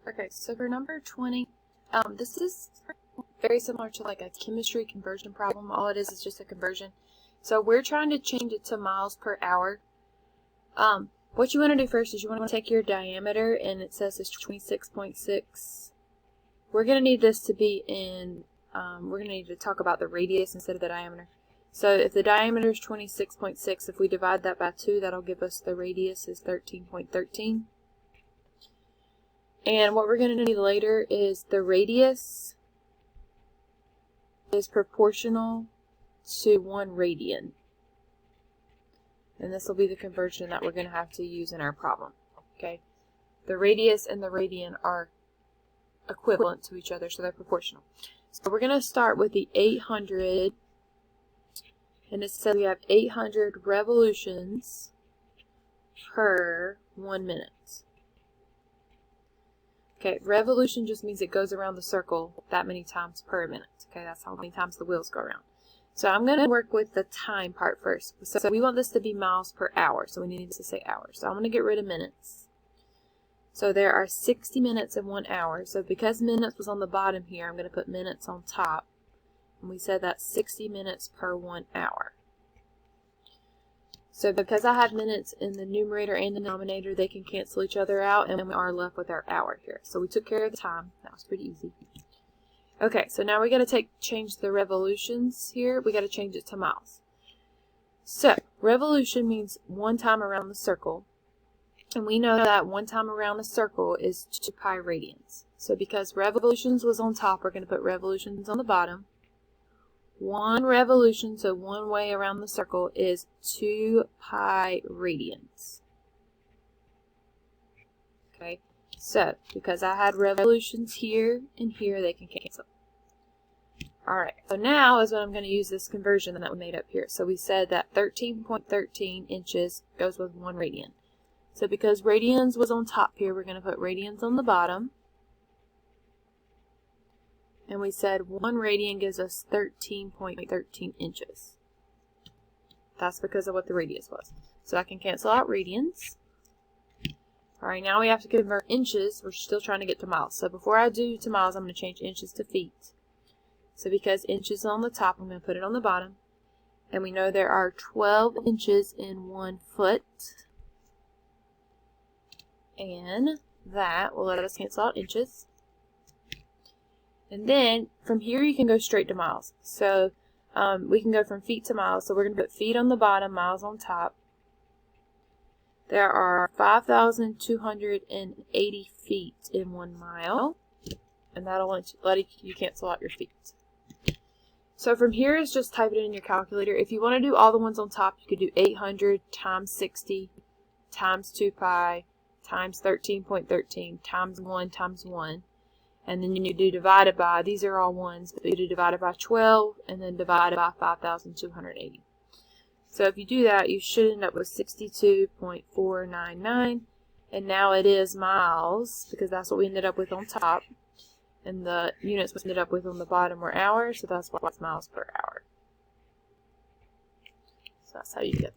Okay, so for number 20, this is very similar to like a chemistry conversion problem. All it is just a conversion. So we're trying to change it to miles per hour. What you want to do first is you want to take your diameter, and it says it's 26.6. We're going to need this to be in, we're going to need to talk about the radius instead of the diameter. So if the diameter is 26.6, if we divide that by 2, that'll give us the radius is 13.13. And what we're going to need later is the radius is proportional to 1 radian. And this will be the conversion that we're going to have to use in our problem. Okay, the radius and the radian are equivalent to each other, so they're proportional. So we're going to start with the 800, and it says we have 800 revolutions per 1 minute. Okay, revolution just means it goes around the circle that many times per minute. Okay, that's how many times the wheels go around. So I'm going to work with the time part first. So we want this to be miles per hour, so we need to say hours. So I'm going to get rid of minutes. So there are 60 minutes in 1 hour. So because minutes was on the bottom here, I'm going to put minutes on top. And we said that's 60 minutes per 1 hour. So because I have minutes in the numerator and the denominator, they can cancel each other out, and we are left with our hour here. So we took care of the time. That was pretty easy. Okay, so now we got to change the revolutions here. We got to change it to miles. So revolution means 1 time around the circle, and we know that 1 time around the circle is 2 pi radians. So because revolutions was on top, we're going to put revolutions on the bottom. 1 revolution, so 1 way around the circle, is 2 pi radians. Okay, so because I had revolutions here and here, they can cancel. Alright, so now is when I'm going to use this conversion that we made up here. So we said that 13.13 inches goes with 1 radian. So because radians was on top here, we're going to put radians on the bottom. And we said 1 radian gives us 13.13 inches. That's because of what the radius was. So I can cancel out radians. Alright, now we have to convert inches. We're still trying to get to miles. So before I do to miles, I'm going to change inches to feet. So because inches is on the top, I'm going to put it on the bottom. And we know there are 12 inches in 1 foot. And that will let us cancel out inches. And then from here you can go straight to miles. So we can go from feet to miles. So we're going to put feet on the bottom, miles on top. There are 5,280 feet in 1 mile. And that'll let you cancel out your feet. So from here is just type it in your calculator. If you want to do all the ones on top, you could do 800 times 60 times 2 pi times 13.13 times 1 times 1. And then you do divided by, these are all ones, but you do divided by 12 and then divided by 5,280. So if you do that, you should end up with 62.499. And now it is miles, because that's what we ended up with on top. And the units we ended up with on the bottom were hours, so that's why it's miles per hour. So that's how you get